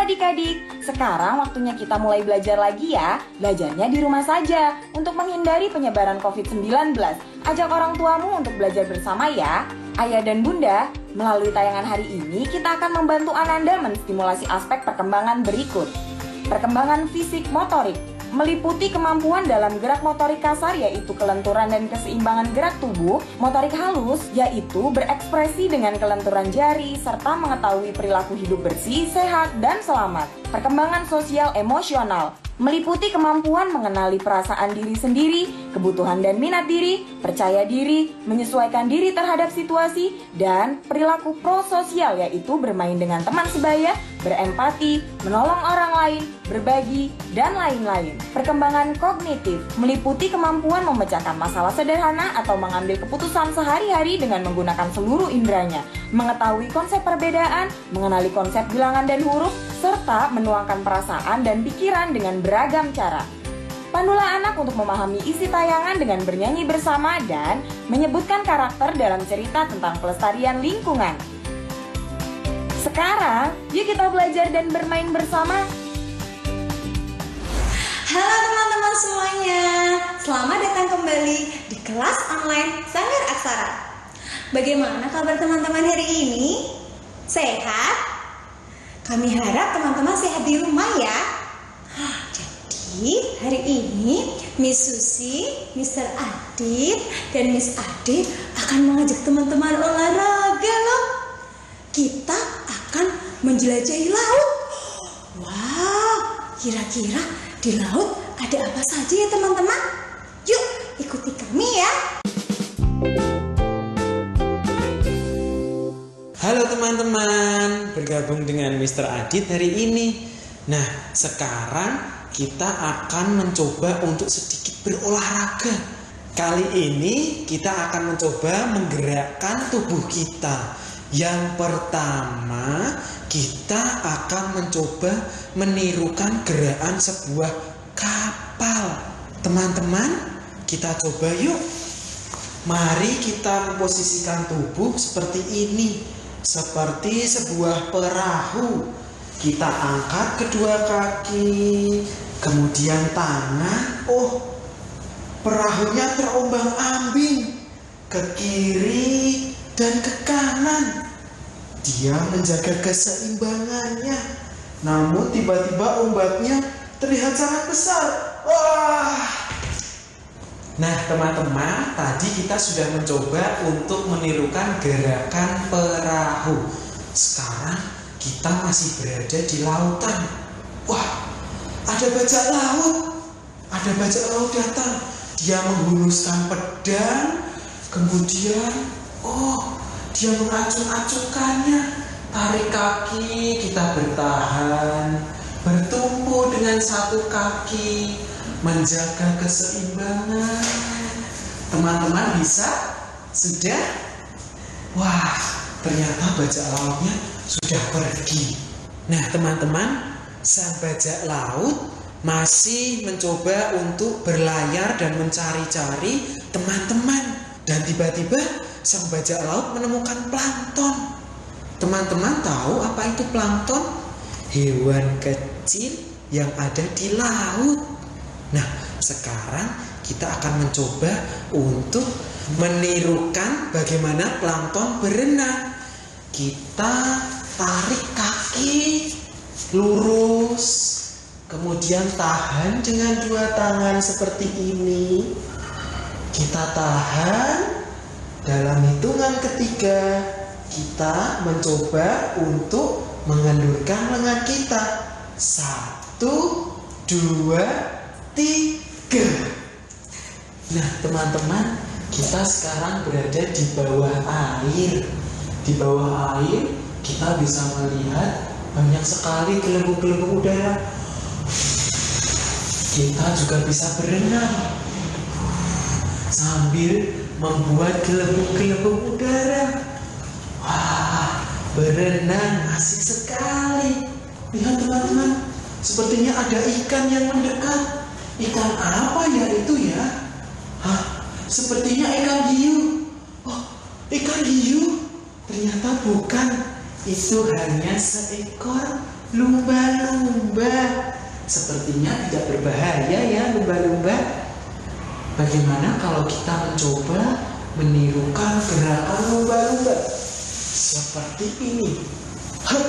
Adik-adik, sekarang waktunya kita mulai belajar lagi ya. Belajarnya di rumah saja untuk menghindari penyebaran COVID-19. Ajak orang tuamu untuk belajar bersama ya. Ayah dan bunda, melalui tayangan hari ini kita akan membantu Ananda menstimulasi aspek perkembangan berikut. Perkembangan fisik motorik meliputi kemampuan dalam gerak motorik kasar yaitu kelenturan dan keseimbangan gerak tubuh, motorik halus yaitu berekspresi dengan kelenturan jari serta mengetahui perilaku hidup bersih, sehat, dan selamat. Perkembangan sosial emosional meliputi kemampuan mengenali perasaan diri sendiri, kebutuhan dan minat diri, percaya diri, menyesuaikan diri terhadap situasi, dan perilaku prososial yaitu bermain dengan teman sebaya, berempati, menolong orang lain, berbagi, dan lain-lain. Perkembangan kognitif meliputi kemampuan memecahkan masalah sederhana atau mengambil keputusan sehari-hari dengan menggunakan seluruh inderanya, mengetahui konsep perbedaan, mengenali konsep bilangan dan huruf, serta menuangkan perasaan dan pikiran dengan beragam cara. Pandulah anak untuk memahami isi tayangan dengan bernyanyi bersama dan menyebutkan karakter dalam cerita tentang pelestarian lingkungan. Sekarang, yuk kita belajar dan bermain bersama. Halo teman-teman semuanya, selamat datang kembali di kelas online Sanggar Aksara. Bagaimana kabar teman-teman hari ini? Sehat? Kami harap teman-teman sehat di rumah ya. Jadi hari ini Miss Susi, Mr. Adit, dan Miss Ade akan mengajak teman-teman olahraga loh. Kita akan menjelajahi laut. Wow, kira-kira di laut ada apa saja ya teman-teman? Yuk ikuti kami ya. Halo teman-teman, bergabung dengan Mr. Adit hari ini. Nah, sekarang kita akan mencoba untuk sedikit berolahraga. Kali ini kita akan mencoba menggerakkan tubuh kita. Yang pertama, kita akan mencoba menirukan gerakan sebuah kapal. Teman-teman, kita coba yuk. Mari kita memposisikan tubuh seperti ini. Seperti sebuah perahu. Kita angkat kedua kaki, kemudian tangan. Oh, perahunya terombang-ambing ke kiri dan ke kanan. Dia menjaga keseimbangannya. Namun tiba-tiba ombaknya terlihat sangat besar. Wah! Nah teman-teman, tadi kita sudah mencoba untuk menirukan gerakan perahu. Sekarang kita masih berada di lautan. Wah, ada bajak laut. Ada bajak laut datang. Dia menghuluskan pedang. Kemudian, dia mengacung-acungkannya. Tarik kaki, kita bertahan. Bertumpu dengan satu kaki. Menjaga keseimbangan. Teman-teman bisa? Sudah? Wah, ternyata bajak lautnya sudah pergi. Nah teman-teman, sang bajak laut masih mencoba untuk berlayar dan mencari-cari teman-teman. Dan tiba-tiba sang bajak laut menemukan plankton. Teman-teman tahu apa itu plankton? Hewan kecil yang ada di laut. Nah, sekarang kita akan mencoba untuk menirukan bagaimana plankton berenang. Kita tarik kaki lurus, kemudian tahan dengan dua tangan seperti ini. Kita tahan. Dalam hitungan ketiga, kita mencoba untuk mengendurkan lengan kita. 1, 2, 3. Nah teman-teman, kita sekarang berada di bawah air. Di bawah air kita bisa melihat banyak sekali gelembung-gelembung udara. Kita juga bisa berenang sambil membuat gelembung-gelembung udara. Wah, berenang asik sekali. Lihat teman-teman, sepertinya ada ikan yang mendekat. Ikan apa ya itu ya? Hah, sepertinya ikan hiu. Oh, ikan hiu? Ternyata bukan. Itu hanya seekor lumba-lumba. Sepertinya tidak berbahaya ya lumba-lumba. Bagaimana kalau kita mencoba menirukan gerakan lumba-lumba? Seperti ini. Hup.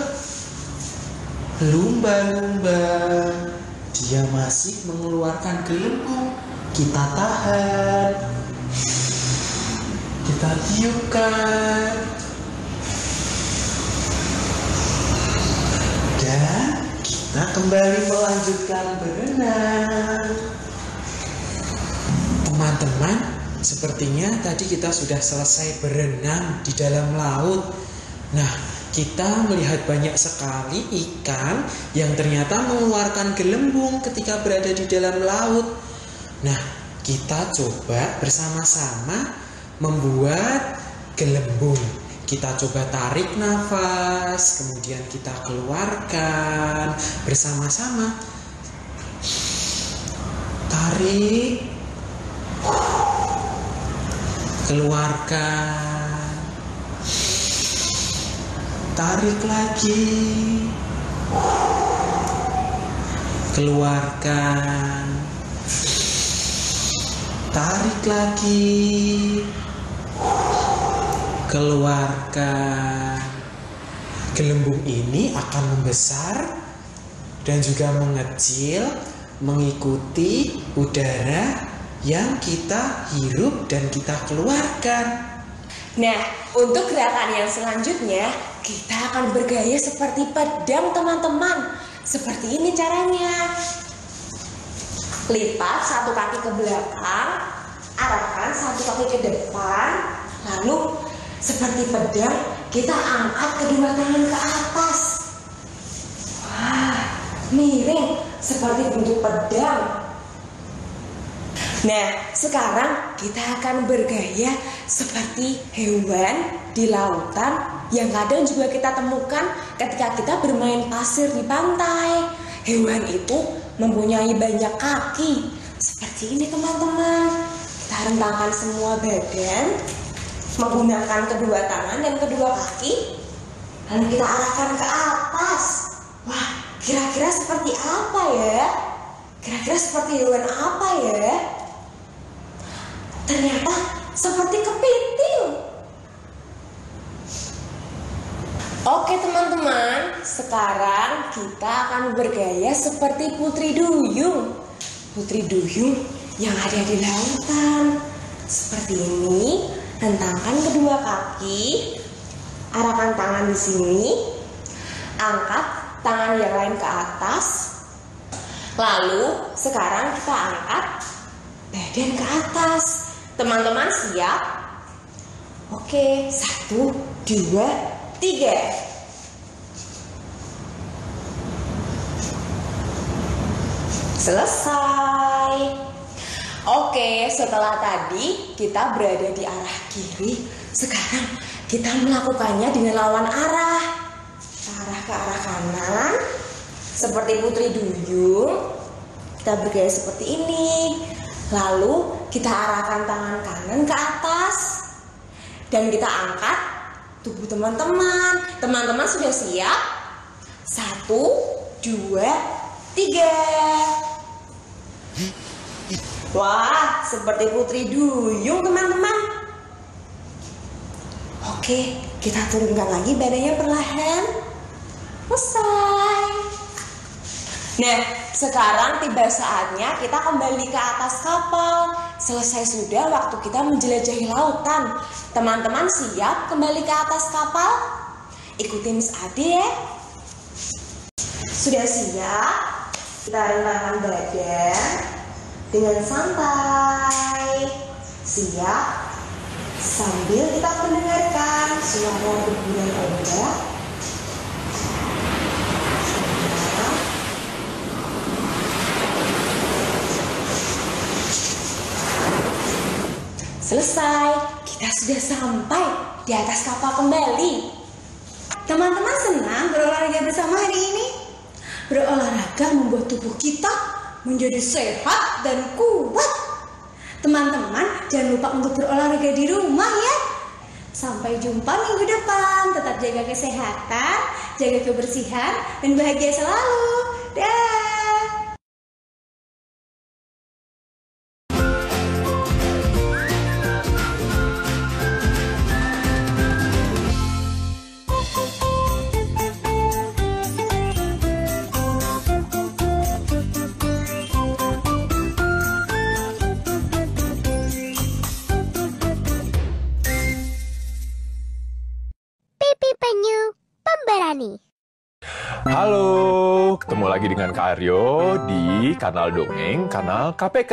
Lumba-lumba. Dia masih mengeluarkan gelembung. Kita tahan. Kita tiupkan. Dan kita kembali melanjutkan berenang. Teman-teman, sepertinya tadi kita sudah selesai berenang di dalam laut. Nah, kita melihat banyak sekali ikan yang ternyata mengeluarkan gelembung ketika berada di dalam laut. Nah, kita coba bersama-sama membuat gelembung. Kita coba tarik nafas, kemudian kita keluarkan bersama-sama. Tarik, keluarkan, tarik lagi, keluarkan, tarik lagi, keluarkan. Gelembung ini akan membesar dan juga mengecil mengikuti udara yang kita hirup dan kita keluarkan. Nah, untuk gerakan yang selanjutnya, kita akan bergaya seperti pedang, teman-teman. Seperti ini caranya. Lipat satu kaki ke belakang, arahkan satu kaki ke depan, lalu seperti pedang, kita angkat kedua tangan ke atas. Wah, miring seperti bentuk pedang. Nah, sekarang kita akan bergaya seperti hewan di lautan yang kadang juga kita temukan ketika kita bermain pasir di pantai. Hewan itu mempunyai banyak kaki. Seperti ini teman-teman. Kita rentangkan semua badan, menggunakan kedua tangan dan kedua kaki, lalu kita arahkan ke atas. Wah, kira-kira seperti apa ya? Kira-kira seperti hewan apa ya? Ternyata seperti kepiting. Oke teman-teman, sekarang kita akan bergaya seperti putri duyung. Putri duyung yang ada di lautan. Seperti ini, hentangkan kedua kaki, arahkan tangan di sini, angkat tangan yang lain ke atas. Lalu sekarang kita angkat badan ke atas. Teman-teman siap? Oke, 1, 2, 3. Selesai. Oke, setelah tadi kita berada di arah kiri, sekarang kita melakukannya dengan lawan arah. Arah ke arah kanan, seperti putri duyung. Kita bergaya seperti ini. Lalu kita arahkan tangan kanan ke atas dan kita angkat tubuh teman-teman. Teman-teman sudah siap? 1, 2, 3. Wah, seperti putri duyung teman-teman. Oke, kita turunkan lagi badannya perlahan. Selesai. Nah, sekarang tiba saatnya kita kembali ke atas kapal. Selesai sudah waktu kita menjelajahi lautan. Teman-teman siap kembali ke atas kapal? Ikuti Miss Ade ya. Sudah siap? Kita rentangkan badan dengan santai. Siap? Sambil kita mendengarkan suara deburan ombak. Selesai, kita sudah sampai di atas kapal kembali. Teman-teman senang berolahraga bersama hari ini? Berolahraga membuat tubuh kita menjadi sehat dan kuat. Teman-teman jangan lupa untuk berolahraga di rumah ya. Sampai jumpa minggu depan. Tetap jaga kesehatan, jaga kebersihan, dan bahagia selalu. Dah. Penyu Pemberani. Halo, ketemu lagi dengan Kak Aryo di kanal Dongeng, kanal KPK.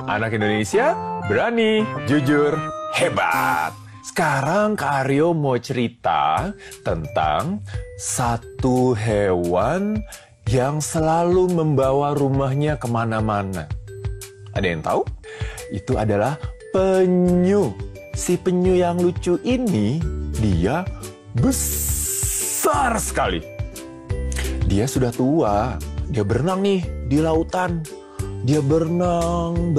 Anak Indonesia berani, jujur, hebat. Sekarang Kak Aryo mau cerita tentang satu hewan yang selalu membawa rumahnya kemana-mana. Ada yang tahu? Itu adalah penyu. Si penyu yang lucu ini, dia besar sekali. Dia sudah tua. Dia berenang nih di lautan. Dia berenang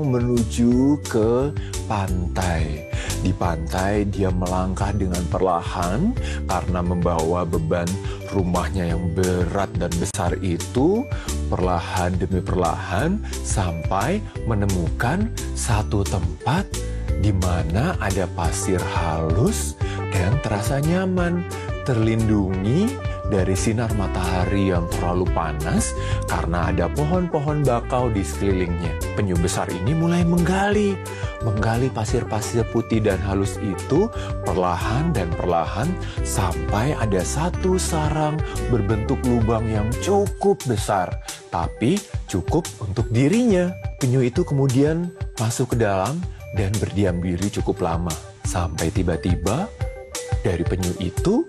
menuju ke pantai. Di pantai dia melangkah dengan perlahan karena membawa beban rumahnya yang berat dan besar itu, perlahan demi perlahan sampai menemukan satu tempat di mana ada pasir halus dan terasa nyaman, terlindungi dari sinar matahari yang terlalu panas karena ada pohon-pohon bakau di sekelilingnya. Penyu besar ini mulai menggali pasir-pasir putih dan halus itu perlahan sampai ada satu sarang berbentuk lubang yang cukup besar, tapi cukup untuk dirinya. Penyu itu kemudian masuk ke dalam dan berdiam diri cukup lama. Sampai tiba-tiba dari penyu itu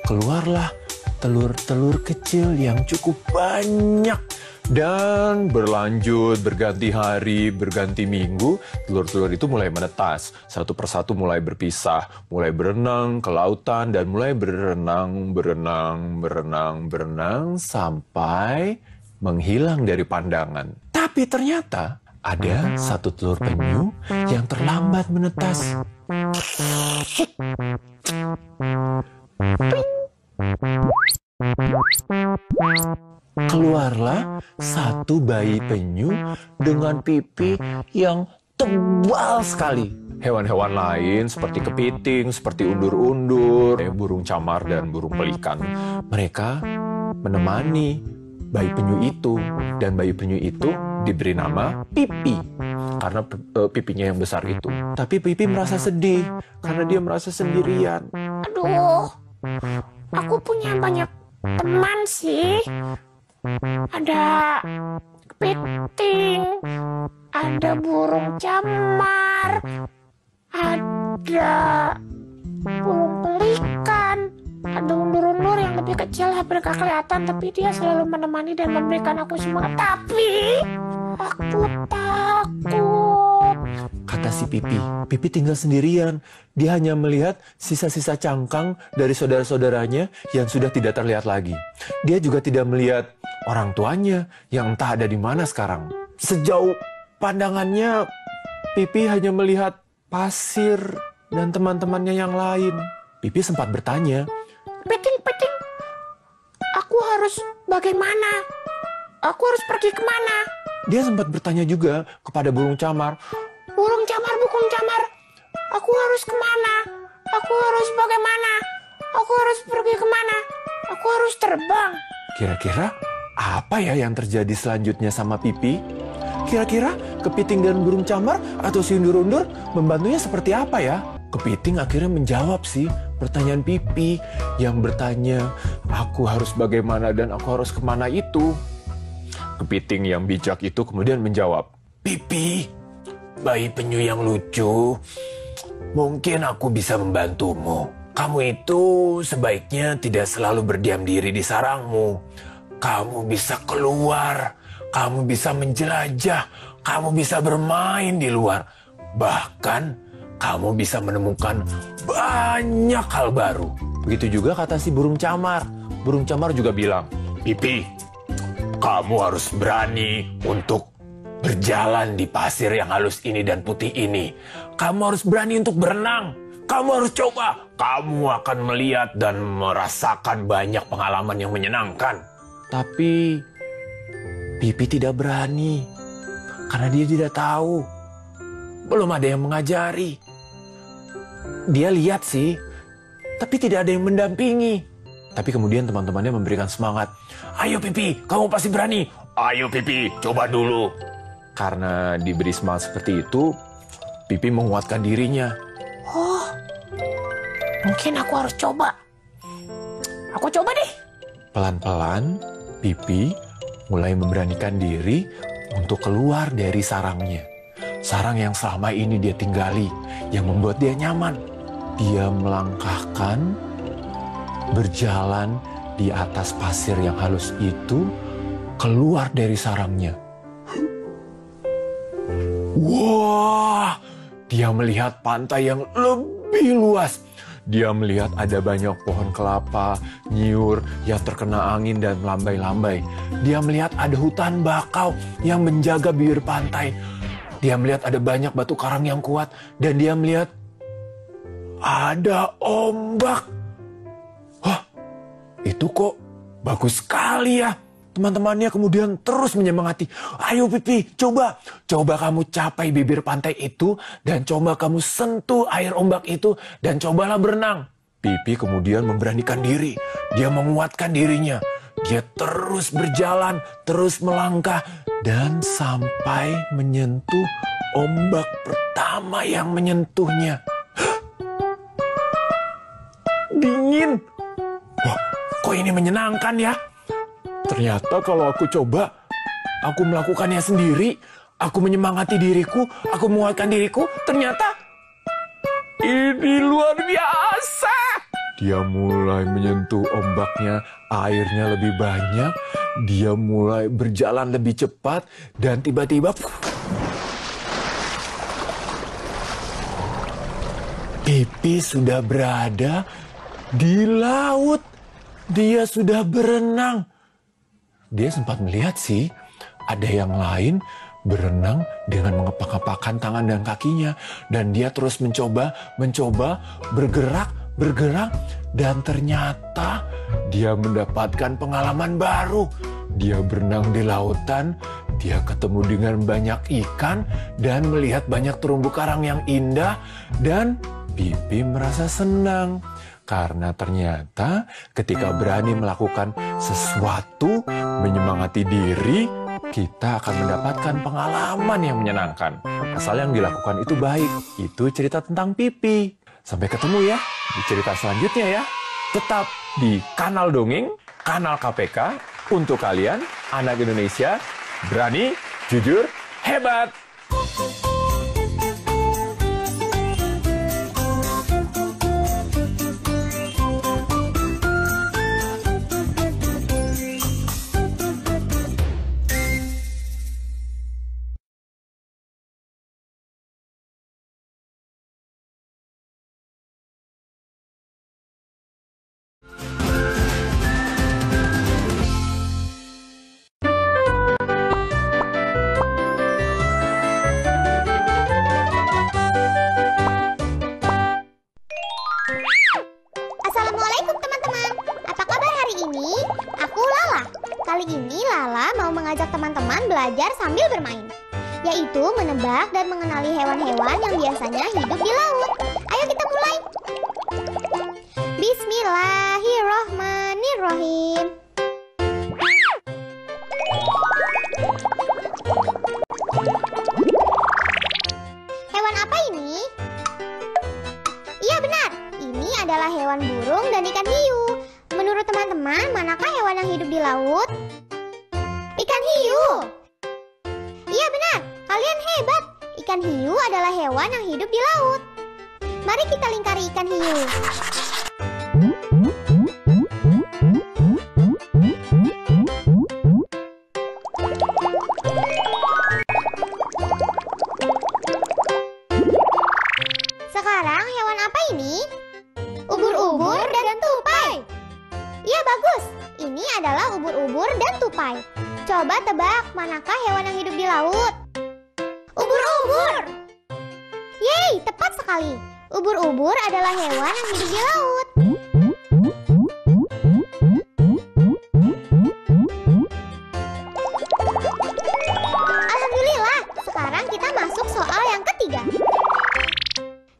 keluarlah telur-telur kecil yang cukup banyak. Dan berlanjut, berganti hari, berganti minggu, telur-telur itu mulai menetas. Satu persatu mulai berpisah, mulai berenang ke lautan, dan mulai berenang, sampai menghilang dari pandangan. Tapi ternyata ada satu telur penyu yang terlambat menetas. Keluarlah satu bayi penyu dengan pipi yang tebal sekali. Hewan-hewan lain seperti kepiting, seperti undur-undur, burung camar dan burung pelikan, mereka menemani bayi penyu itu, dan bayi penyu itu diberi nama Pipi karena pipinya yang besar itu. Tapi Pipi merasa sedih karena dia merasa sendirian. Aduh, aku punya banyak teman sih. Ada kepiting, ada burung camar, ada burung pelikan, ada undur-undur yang lebih kecil hampir gak kelihatan, tapi dia selalu menemani dan memberikan aku semangat. Tapi aku takut. Kata si Pipi. Pipi tinggal sendirian. Dia hanya melihat sisa-sisa cangkang dari saudara-saudaranya yang sudah tidak terlihat lagi. Dia juga tidak melihat orang tuanya yang entah ada di mana sekarang. Sejauh pandangannya, Pipi hanya melihat pasir dan teman-temannya yang lain. Pipi sempat bertanya, Piting, aku harus bagaimana? Aku harus pergi kemana? Dia sempat bertanya juga kepada burung camar, Burung camar, aku harus kemana? Aku harus bagaimana? Aku harus pergi kemana? Aku harus terbang. Kira-kira apa ya yang terjadi selanjutnya sama Pipi? Kira-kira kepiting dan burung camar atau si undur-undur membantunya seperti apa ya? Kepiting akhirnya menjawab sih pertanyaan Pipi yang bertanya, aku harus bagaimana dan aku harus kemana itu. Kepiting yang bijak itu kemudian menjawab, Pipi, bayi penyu yang lucu, mungkin aku bisa membantumu. Kamu itu sebaiknya tidak selalu berdiam diri di sarangmu. Kamu bisa keluar, kamu bisa menjelajah, kamu bisa bermain di luar. Bahkan kamu bisa menemukan banyak hal baru. Begitu juga kata si burung camar. Burung camar juga bilang, Pipi, kamu harus berani untuk berjalan di pasir yang halus ini dan putih ini. Kamu harus berani untuk berenang. Kamu harus coba. Kamu akan melihat dan merasakan banyak pengalaman yang menyenangkan. Tapi Pipi tidak berani. Karena dia tidak tahu. Belum ada yang mengajari. Dia lihat sih, tapi tidak ada yang mendampingi. Tapi kemudian teman-temannya memberikan semangat. Ayo Pipi, kamu pasti berani. Ayo Pipi, coba dulu. Karena diberi semangat seperti itu, Pipi menguatkan dirinya. Oh, mungkin aku harus coba. Aku coba deh. Pelan-pelan, Pipi mulai memberanikan diri untuk keluar dari sarangnya. Sarang yang selama ini dia tinggali, yang membuat dia nyaman. Dia melangkahkan, berjalan di atas pasir yang halus itu, keluar dari sarangnya. Wah, dia melihat pantai yang lebih luas. Dia melihat ada banyak pohon kelapa, nyiur yang terkena angin dan melambai-lambai. Dia melihat ada hutan bakau yang menjaga bibir pantai. Dia melihat ada banyak batu karang yang kuat. Dan dia melihat ada ombak. Wah, itu kok bagus sekali ya. Teman-temannya kemudian terus menyemangati. Ayo Pipi, coba. Coba kamu capai bibir pantai itu. Dan coba kamu sentuh air ombak itu. Dan cobalah berenang. Pipi kemudian memberanikan diri. Dia menguatkan dirinya. Dia terus berjalan, terus melangkah. Dan sampai menyentuh ombak pertama yang menyentuhnya. Dingin. Wah, kok ini menyenangkan ya? Ternyata kalau aku coba, aku melakukannya sendiri, aku menyemangati diriku, aku menguatkan diriku, ternyata ini luar biasa. Dia mulai menyentuh ombaknya, airnya lebih banyak, dia mulai berjalan lebih cepat, dan tiba-tiba Pipi sudah berada di laut. Dia sudah berenang. Dia sempat melihat sih, ada yang lain berenang dengan mengepak-ngepakkan tangan dan kakinya. Dan dia terus mencoba, bergerak, dan ternyata dia mendapatkan pengalaman baru. Dia berenang di lautan, dia ketemu dengan banyak ikan, dan melihat banyak terumbu karang yang indah, dan Pipi merasa senang. Karena ternyata ketika berani melakukan sesuatu, menyemangati diri, kita akan mendapatkan pengalaman yang menyenangkan. Asal yang dilakukan itu baik. Itu cerita tentang Pipi. Sampai ketemu ya di cerita selanjutnya ya. Tetap di Kanal Dongeng, Kanal KPK. Untuk kalian, anak Indonesia, berani, jujur, hebat. Assalamualaikum teman-teman. Apa kabar hari ini? Aku Lala. Kali ini Lala mau mengajak teman-teman belajar sambil bermain, yaitu menebak dan mengenali hewan-hewan yang biasanya hidup di laut. Ayo kita mulai. Bismillahirrohmanirrohim. Hewan apa ini? Iya benar, ini adalah hewan burung dan ikan hiu. Menurut teman-teman, manakah hewan yang hidup di laut? Ikan hiu. Iya benar, kalian hebat. Ikan hiu adalah hewan yang hidup di laut. Mari kita lingkari ikan hiu. ini adalah ubur-ubur dan tupai. Coba tebak manakah hewan yang hidup di laut? Ubur-ubur! Yeay, tepat sekali. Ubur-ubur adalah hewan yang hidup di laut. Alhamdulillah, sekarang kita masuk soal yang ketiga.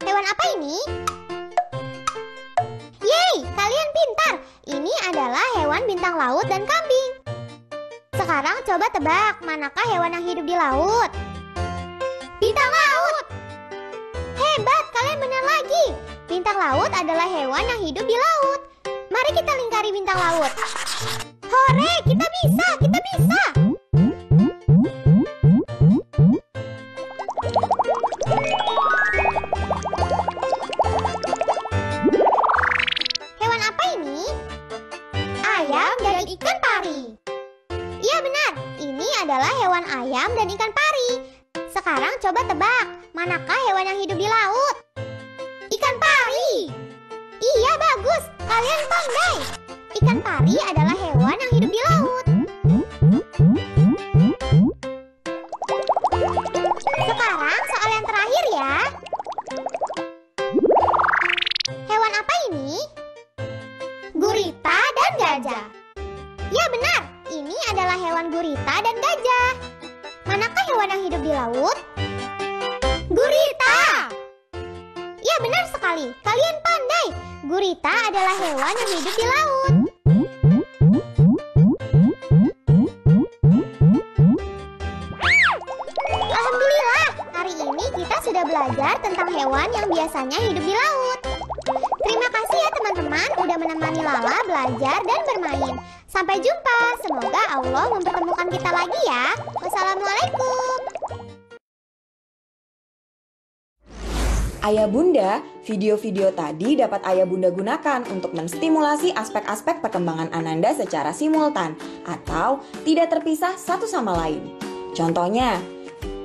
Hewan apa ini? Yeay, kalian pintar. Ini adalah hewan bintang laut dan kambing. Sekarang coba tebak manakah hewan yang hidup di laut? Bintang laut! Hebat, kalian benar lagi. Bintang laut adalah hewan yang hidup di laut. Mari kita lingkari bintang laut. Hore, kita bisa, kita bisa. Hewan apa ini? Ayam dan ikan pari. Iya benar, ini adalah hewan ayam dan ikan pari. Sekarang coba tebak, manakah hewan yang hidup di laut? Ikan pari. Iya bagus, kalian pandai. Ikan pari adalah hewan yang hidup di laut. Sekarang soal yang terakhir ya. Hewan apa ini? Gurita dan gajah. Ya benar, ini adalah hewan gurita dan gajah. Manakah hewan yang hidup di laut? Gurita! Ya benar sekali, kalian pandai. Gurita adalah hewan yang hidup di laut. Alhamdulillah, hari ini kita sudah belajar tentang hewan yang biasanya hidup di laut. Terima kasih ya teman-teman udah menemani Lala belajar dan bermain. Sampai jumpa, semoga Allah mempertemukan kita lagi ya. Wassalamualaikum. Ayah Bunda, video-video tadi dapat Ayah Bunda gunakan untuk menstimulasi aspek-aspek perkembangan Ananda secara simultan atau tidak terpisah satu sama lain. Contohnya,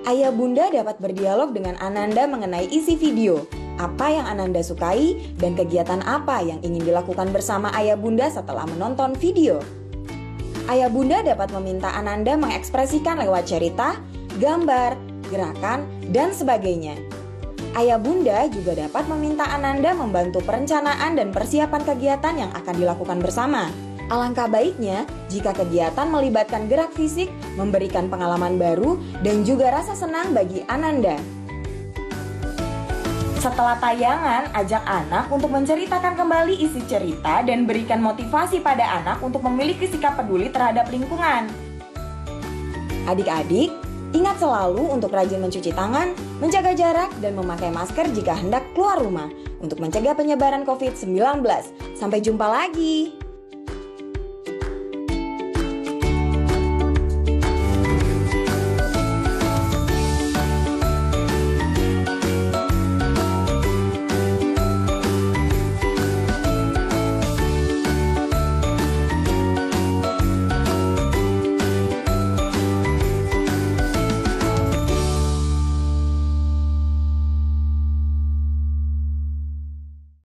Ayah Bunda dapat berdialog dengan Ananda mengenai isi video, apa yang Ananda sukai, dan kegiatan apa yang ingin dilakukan bersama Ayah Bunda setelah menonton video. Ayah Bunda dapat meminta Ananda mengekspresikan lewat cerita, gambar, gerakan, dan sebagainya. Ayah Bunda juga dapat meminta Ananda membantu perencanaan dan persiapan kegiatan yang akan dilakukan bersama. Alangkah baiknya jika kegiatan melibatkan gerak fisik, memberikan pengalaman baru, dan juga rasa senang bagi Ananda. Setelah tayangan, ajak anak untuk menceritakan kembali isi cerita dan berikan motivasi pada anak untuk memiliki sikap peduli terhadap lingkungan. Adik-adik, ingat selalu untuk rajin mencuci tangan, menjaga jarak, dan memakai masker jika hendak keluar rumah untuk mencegah penyebaran COVID-19. Sampai jumpa lagi!